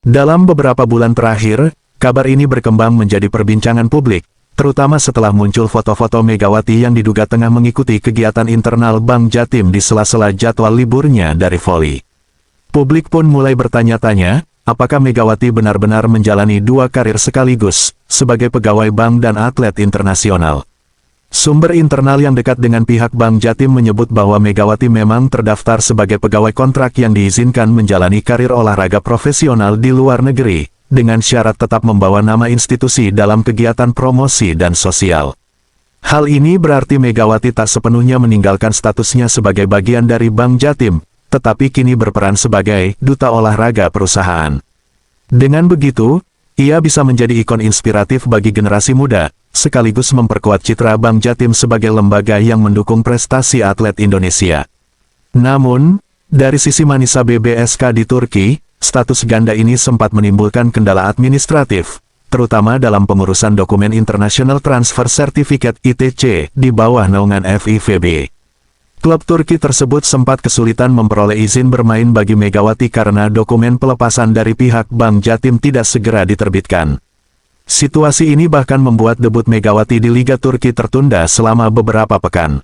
Dalam beberapa bulan terakhir, kabar ini berkembang menjadi perbincangan publik, terutama setelah muncul foto-foto Megawati yang diduga tengah mengikuti kegiatan internal Bank Jatim di sela-sela jadwal liburnya dari voli. Publik pun mulai bertanya-tanya, apakah Megawati benar-benar menjalani dua karir sekaligus, sebagai pegawai bank dan atlet internasional. Sumber internal yang dekat dengan pihak Bank Jatim menyebut bahwa Megawati memang terdaftar sebagai pegawai kontrak yang diizinkan menjalani karir olahraga profesional di luar negeri, dengan syarat tetap membawa nama institusi dalam kegiatan promosi dan sosial. Hal ini berarti Megawati tak sepenuhnya meninggalkan statusnya sebagai bagian dari Bank Jatim, tetapi kini berperan sebagai duta olahraga perusahaan. Dengan begitu, ia bisa menjadi ikon inspiratif bagi generasi muda, sekaligus memperkuat citra Bank Jatim sebagai lembaga yang mendukung prestasi atlet Indonesia. Namun, dari sisi Manisa BBSK di Turki, status ganda ini sempat menimbulkan kendala administratif, terutama dalam pengurusan dokumen International Transfer Certificate (ITC) di bawah naungan FIVB. Klub Turki tersebut sempat kesulitan memperoleh izin bermain bagi Megawati karena dokumen pelepasan dari pihak Bank Jatim tidak segera diterbitkan. Situasi ini bahkan membuat debut Megawati di Liga Turki tertunda selama beberapa pekan.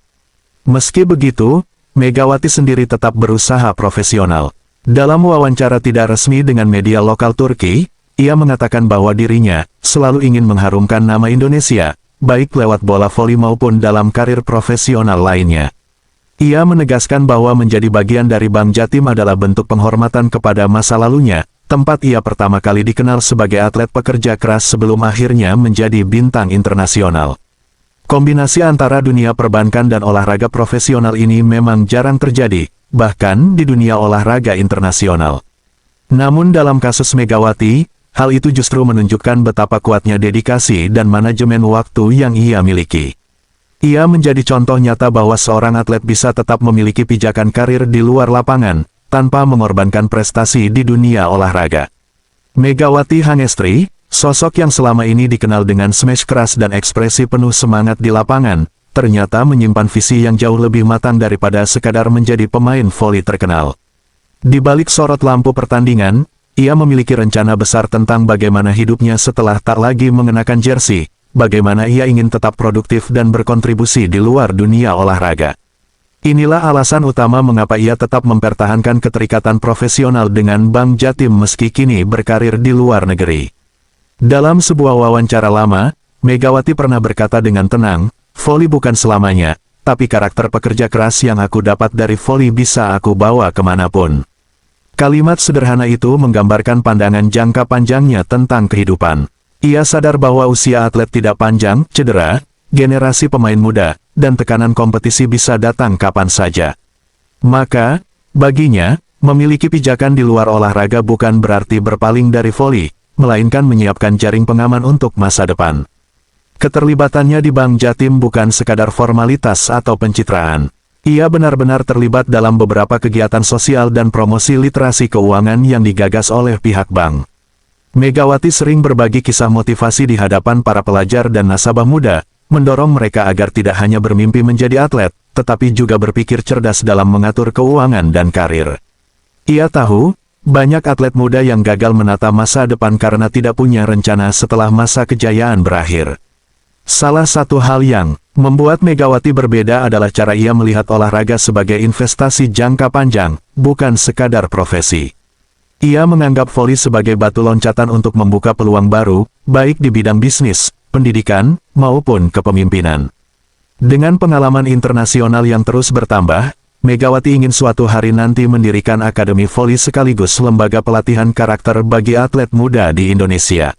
Meski begitu, Megawati sendiri tetap berusaha profesional. Dalam wawancara tidak resmi dengan media lokal Turki, ia mengatakan bahwa dirinya selalu ingin mengharumkan nama Indonesia, baik lewat bola voli maupun dalam karir profesional lainnya. Ia menegaskan bahwa menjadi bagian dari Bank Jatim adalah bentuk penghormatan kepada masa lalunya, tempat ia pertama kali dikenal sebagai atlet pekerja keras sebelum akhirnya menjadi bintang internasional. Kombinasi antara dunia perbankan dan olahraga profesional ini memang jarang terjadi, bahkan di dunia olahraga internasional. Namun dalam kasus Megawati, hal itu justru menunjukkan betapa kuatnya dedikasi dan manajemen waktu yang ia miliki. Ia menjadi contoh nyata bahwa seorang atlet bisa tetap memiliki pijakan karir di luar lapangan, tanpa mengorbankan prestasi di dunia olahraga. Megawati Hangestri, sosok yang selama ini dikenal dengan smash keras dan ekspresi penuh semangat di lapangan, ternyata menyimpan visi yang jauh lebih matang daripada sekadar menjadi pemain voli terkenal. Di balik sorot lampu pertandingan, ia memiliki rencana besar tentang bagaimana hidupnya setelah tak lagi mengenakan jersey, bagaimana ia ingin tetap produktif dan berkontribusi di luar dunia olahraga. Inilah alasan utama mengapa ia tetap mempertahankan keterikatan profesional dengan Bank Jatim meski kini berkarir di luar negeri. Dalam sebuah wawancara lama, Megawati pernah berkata dengan tenang, "Voli bukan selamanya, tapi karakter pekerja keras yang aku dapat dari voli bisa aku bawa kemanapun." Kalimat sederhana itu menggambarkan pandangan jangka panjangnya tentang kehidupan. Ia sadar bahwa usia atlet tidak panjang, cedera, generasi pemain muda, dan tekanan kompetisi bisa datang kapan saja. Maka, baginya, memiliki pijakan di luar olahraga bukan berarti berpaling dari voli, melainkan menyiapkan jaring pengaman untuk masa depan. Keterlibatannya di Bank Jatim bukan sekadar formalitas atau pencitraan. Ia benar-benar terlibat dalam beberapa kegiatan sosial dan promosi literasi keuangan yang digagas oleh pihak bank. Megawati sering berbagi kisah motivasi di hadapan para pelajar dan nasabah muda, mendorong mereka agar tidak hanya bermimpi menjadi atlet, tetapi juga berpikir cerdas dalam mengatur keuangan dan karir. Ia tahu, banyak atlet muda yang gagal menata masa depan karena tidak punya rencana setelah masa kejayaan berakhir. Salah satu hal yang membuat Megawati berbeda adalah cara ia melihat olahraga sebagai investasi jangka panjang, bukan sekadar profesi. Ia menganggap voli sebagai batu loncatan untuk membuka peluang baru, baik di bidang bisnis, pendidikan, maupun kepemimpinan. Dengan pengalaman internasional yang terus bertambah, Megawati ingin suatu hari nanti mendirikan akademi voli sekaligus lembaga pelatihan karakter bagi atlet muda di Indonesia.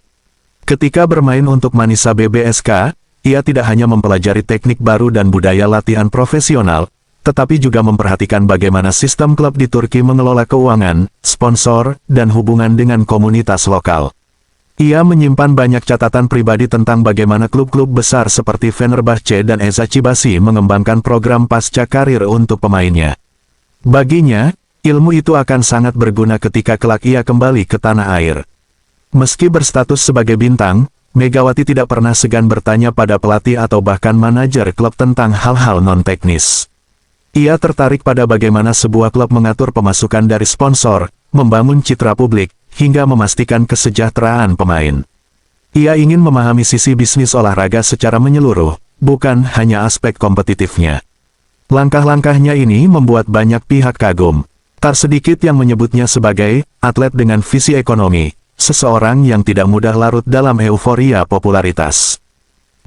Ketika bermain untuk Manisa BBSK, ia tidak hanya mempelajari teknik baru dan budaya latihan profesional, tetapi juga memperhatikan bagaimana sistem klub di Turki mengelola keuangan, sponsor, dan hubungan dengan komunitas lokal. Ia menyimpan banyak catatan pribadi tentang bagaimana klub-klub besar seperti Fenerbahce dan Eczacıbaşı mengembangkan program pasca karir untuk pemainnya. Baginya, ilmu itu akan sangat berguna ketika kelak ia kembali ke tanah air. Meski berstatus sebagai bintang, Megawati tidak pernah segan bertanya pada pelatih atau bahkan manajer klub tentang hal-hal non-teknis. Ia tertarik pada bagaimana sebuah klub mengatur pemasukan dari sponsor, membangun citra publik, hingga memastikan kesejahteraan pemain. Ia ingin memahami sisi bisnis olahraga secara menyeluruh, bukan hanya aspek kompetitifnya. Langkah-langkahnya ini membuat banyak pihak kagum. Tak sedikit yang menyebutnya sebagai atlet dengan visi ekonomi, seseorang yang tidak mudah larut dalam euforia popularitas.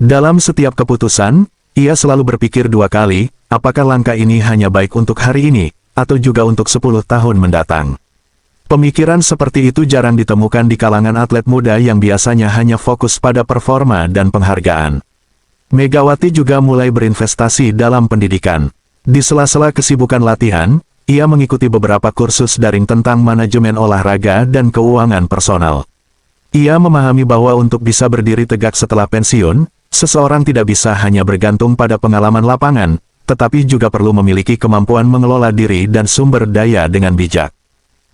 Dalam setiap keputusan, ia selalu berpikir dua kali, apakah langkah ini hanya baik untuk hari ini, atau juga untuk 10 tahun mendatang. Pemikiran seperti itu jarang ditemukan di kalangan atlet muda yang biasanya hanya fokus pada performa dan penghargaan. Megawati juga mulai berinvestasi dalam pendidikan. Di sela-sela kesibukan latihan, ia mengikuti beberapa kursus daring tentang manajemen olahraga dan keuangan personal. Ia memahami bahwa untuk bisa berdiri tegak setelah pensiun, seseorang tidak bisa hanya bergantung pada pengalaman lapangan, tetapi juga perlu memiliki kemampuan mengelola diri dan sumber daya dengan bijak.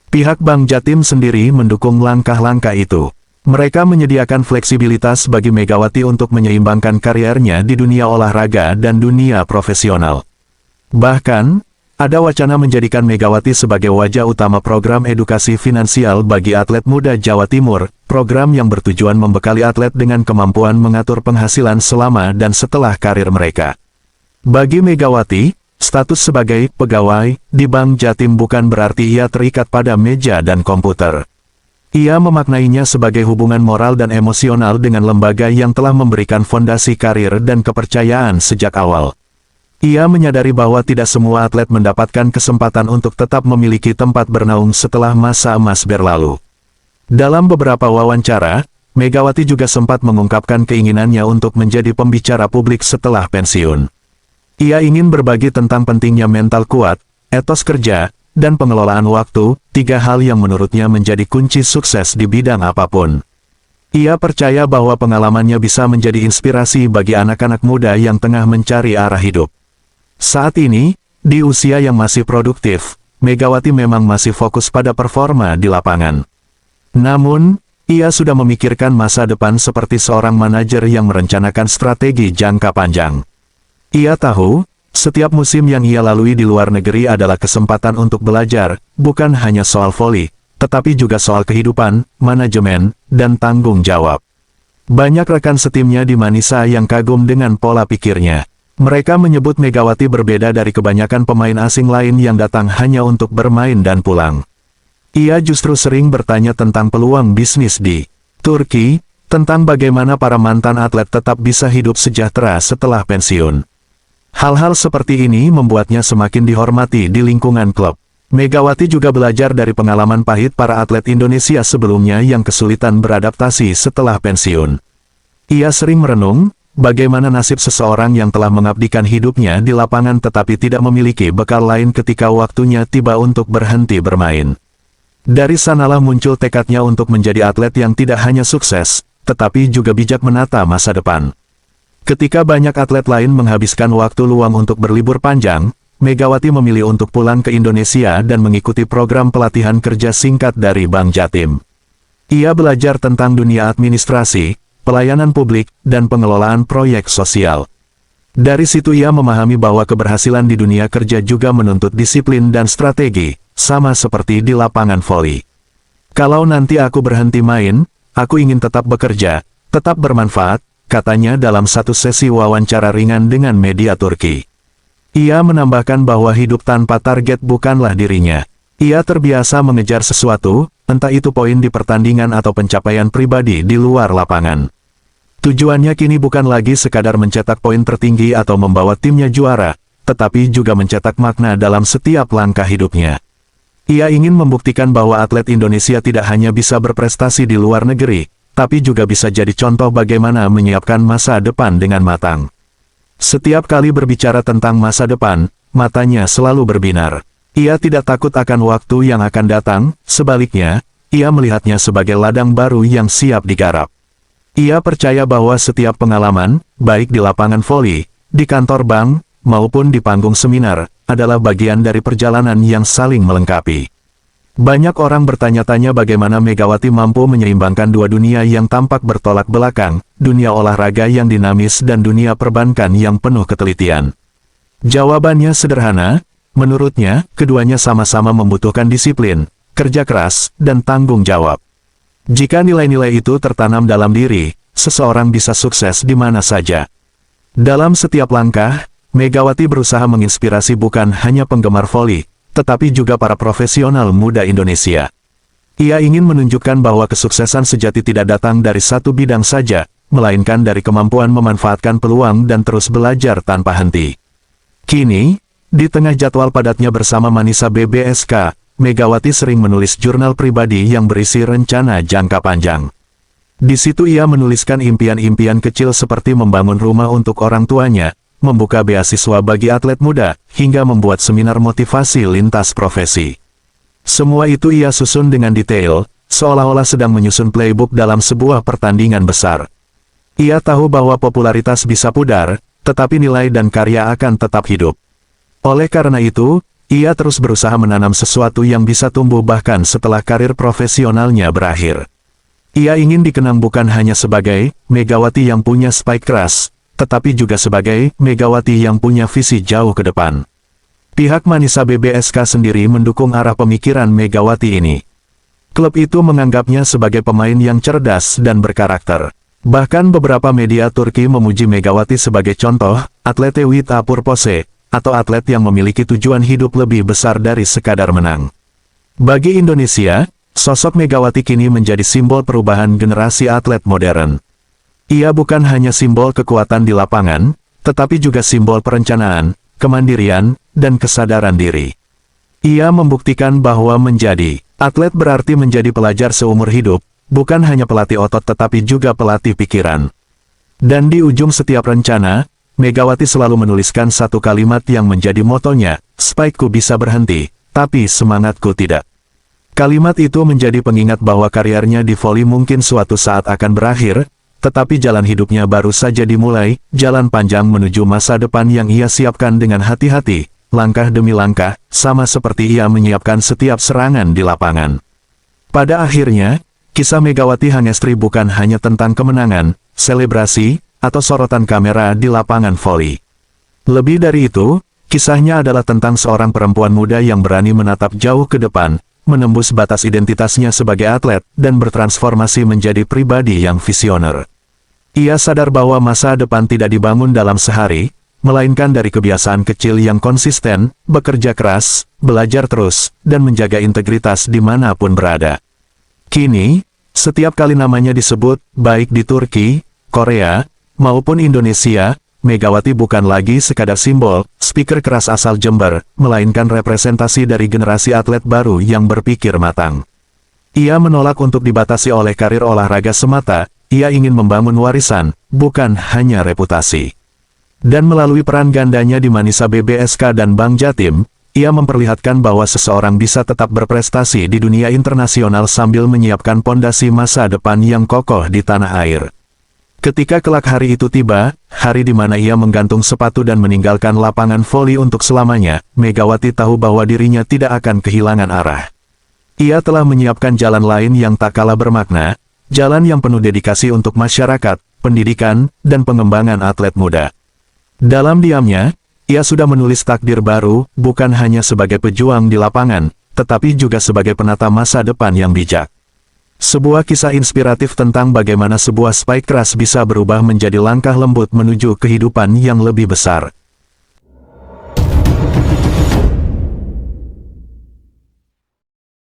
Pihak Bank Jatim sendiri mendukung langkah-langkah itu. Mereka menyediakan fleksibilitas bagi Megawati untuk menyeimbangkan kariernya di dunia olahraga dan dunia profesional. Bahkan, ada wacana menjadikan Megawati sebagai wajah utama program edukasi finansial bagi atlet muda Jawa Timur, program yang bertujuan membekali atlet dengan kemampuan mengatur penghasilan selama dan setelah karir mereka. Bagi Megawati, status sebagai pegawai di Bank Jatim bukan berarti ia terikat pada meja dan komputer. Ia memaknainya sebagai hubungan moral dan emosional dengan lembaga yang telah memberikan fondasi karir dan kepercayaan sejak awal. Ia menyadari bahwa tidak semua atlet mendapatkan kesempatan untuk tetap memiliki tempat bernaung setelah masa emas berlalu. Dalam beberapa wawancara, Megawati juga sempat mengungkapkan keinginannya untuk menjadi pembicara publik setelah pensiun. Ia ingin berbagi tentang pentingnya mental kuat, etos kerja, dan pengelolaan waktu, 3 hal yang menurutnya menjadi kunci sukses di bidang apapun. Ia percaya bahwa pengalamannya bisa menjadi inspirasi bagi anak-anak muda yang tengah mencari arah hidup. Saat ini, di usia yang masih produktif, Megawati memang masih fokus pada performa di lapangan. Namun, ia sudah memikirkan masa depan seperti seorang manajer yang merencanakan strategi jangka panjang. Ia tahu, setiap musim yang ia lalui di luar negeri adalah kesempatan untuk belajar, bukan hanya soal voli, tetapi juga soal kehidupan, manajemen, dan tanggung jawab. Banyak rekan setimnya di Manisa yang kagum dengan pola pikirnya. Mereka menyebut Megawati berbeda dari kebanyakan pemain asing lain yang datang hanya untuk bermain dan pulang. Ia justru sering bertanya tentang peluang bisnis di Turki, tentang bagaimana para mantan atlet tetap bisa hidup sejahtera setelah pensiun. Hal-hal seperti ini membuatnya semakin dihormati di lingkungan klub. Megawati juga belajar dari pengalaman pahit para atlet Indonesia sebelumnya yang kesulitan beradaptasi setelah pensiun. Ia sering merenung, bagaimana nasib seseorang yang telah mengabdikan hidupnya di lapangan tetapi tidak memiliki bekal lain ketika waktunya tiba untuk berhenti bermain. Dari sanalah muncul tekadnya untuk menjadi atlet yang tidak hanya sukses, tetapi juga bijak menata masa depan. Ketika banyak atlet lain menghabiskan waktu luang untuk berlibur panjang, Megawati memilih untuk pulang ke Indonesia dan mengikuti program pelatihan kerja singkat dari Bank Jatim. Ia belajar tentang dunia administrasi, pelayanan publik, dan pengelolaan proyek sosial. Dari situ ia memahami bahwa keberhasilan di dunia kerja juga menuntut disiplin dan strategi, sama seperti di lapangan voli. Kalau nanti aku berhenti main, aku ingin tetap bekerja, tetap bermanfaat, katanya dalam satu sesi wawancara ringan dengan media Turki. Ia menambahkan bahwa hidup tanpa target bukanlah dirinya. Ia terbiasa mengejar sesuatu, entah itu poin di pertandingan atau pencapaian pribadi di luar lapangan. Tujuannya kini bukan lagi sekadar mencetak poin tertinggi atau membawa timnya juara, tetapi juga mencetak makna dalam setiap langkah hidupnya. Ia ingin membuktikan bahwa atlet Indonesia tidak hanya bisa berprestasi di luar negeri, tapi juga bisa jadi contoh bagaimana menyiapkan masa depan dengan matang. Setiap kali berbicara tentang masa depan, matanya selalu berbinar. Ia tidak takut akan waktu yang akan datang, sebaliknya, ia melihatnya sebagai ladang baru yang siap digarap. Ia percaya bahwa setiap pengalaman, baik di lapangan voli, di kantor bank, maupun di panggung seminar, adalah bagian dari perjalanan yang saling melengkapi. Banyak orang bertanya-tanya bagaimana Megawati mampu menyeimbangkan dua dunia yang tampak bertolak belakang, dunia olahraga yang dinamis dan dunia perbankan yang penuh ketelitian. Jawabannya sederhana, menurutnya, keduanya sama-sama membutuhkan disiplin, kerja keras, dan tanggung jawab. Jika nilai-nilai itu tertanam dalam diri, seseorang bisa sukses di mana saja. Dalam setiap langkah, Megawati berusaha menginspirasi bukan hanya penggemar voli, tetapi juga para profesional muda Indonesia. Ia ingin menunjukkan bahwa kesuksesan sejati tidak datang dari satu bidang saja, melainkan dari kemampuan memanfaatkan peluang dan terus belajar tanpa henti. Kini, di tengah jadwal padatnya bersama Manisa BBSK, Megawati sering menulis jurnal pribadi yang berisi rencana jangka panjang. Di situ ia menuliskan impian-impian kecil seperti membangun rumah untuk orang tuanya, membuka beasiswa bagi atlet muda, hingga membuat seminar motivasi lintas profesi. Semua itu ia susun dengan detail, seolah-olah sedang menyusun playbook dalam sebuah pertandingan besar. Ia tahu bahwa popularitas bisa pudar, tetapi nilai dan karya akan tetap hidup. Oleh karena itu, ia terus berusaha menanam sesuatu yang bisa tumbuh bahkan setelah karir profesionalnya berakhir. Ia ingin dikenang bukan hanya sebagai Megawati yang punya spike keras, tetapi juga sebagai Megawati yang punya visi jauh ke depan. Pihak Manisa BBSK sendiri mendukung arah pemikiran Megawati ini. Klub itu menganggapnya sebagai pemain yang cerdas dan berkarakter. Bahkan beberapa media Turki memuji Megawati sebagai contoh atlet with a purpose, atau atlet yang memiliki tujuan hidup lebih besar dari sekadar menang. Bagi Indonesia, sosok Megawati kini menjadi simbol perubahan generasi atlet modern. Ia bukan hanya simbol kekuatan di lapangan, tetapi juga simbol perencanaan, kemandirian, dan kesadaran diri. Ia membuktikan bahwa menjadi atlet berarti menjadi pelajar seumur hidup, bukan hanya pelatih otot tetapi juga pelatih pikiran. Dan di ujung setiap rencana, Megawati selalu menuliskan satu kalimat yang menjadi motonya, "Spikeku bisa berhenti, tapi semangatku tidak." Kalimat itu menjadi pengingat bahwa karirnya di voli mungkin suatu saat akan berakhir, tetapi jalan hidupnya baru saja dimulai, jalan panjang menuju masa depan yang ia siapkan dengan hati-hati, langkah demi langkah, sama seperti ia menyiapkan setiap serangan di lapangan. Pada akhirnya, kisah Megawati Hangestri bukan hanya tentang kemenangan, selebrasi, atau sorotan kamera di lapangan voli. Lebih dari itu, kisahnya adalah tentang seorang perempuan muda yang berani menatap jauh ke depan, menembus batas identitasnya sebagai atlet, dan bertransformasi menjadi pribadi yang visioner. Ia sadar bahwa masa depan tidak dibangun dalam sehari, melainkan dari kebiasaan kecil yang konsisten, bekerja keras, belajar terus, dan menjaga integritas dimanapun berada. Kini, setiap kali namanya disebut, baik di Turki, Korea, maupun Indonesia, Megawati bukan lagi sekadar simbol, speaker keras asal Jember, melainkan representasi dari generasi atlet baru yang berpikir matang. Ia menolak untuk dibatasi oleh karir olahraga semata, ia ingin membangun warisan, bukan hanya reputasi. Dan melalui peran gandanya di Manisa BBSK dan Bank Jatim, ia memperlihatkan bahwa seseorang bisa tetap berprestasi di dunia internasional sambil menyiapkan pondasi masa depan yang kokoh di tanah air. Ketika kelak hari itu tiba, hari di mana ia menggantung sepatu dan meninggalkan lapangan voli untuk selamanya, Megawati tahu bahwa dirinya tidak akan kehilangan arah. Ia telah menyiapkan jalan lain yang tak kalah bermakna, jalan yang penuh dedikasi untuk masyarakat, pendidikan, dan pengembangan atlet muda. Dalam diamnya, ia sudah menulis takdir baru, bukan hanya sebagai pejuang di lapangan, tetapi juga sebagai penata masa depan yang bijak. Sebuah kisah inspiratif tentang bagaimana sebuah spike keras bisa berubah menjadi langkah lembut menuju kehidupan yang lebih besar.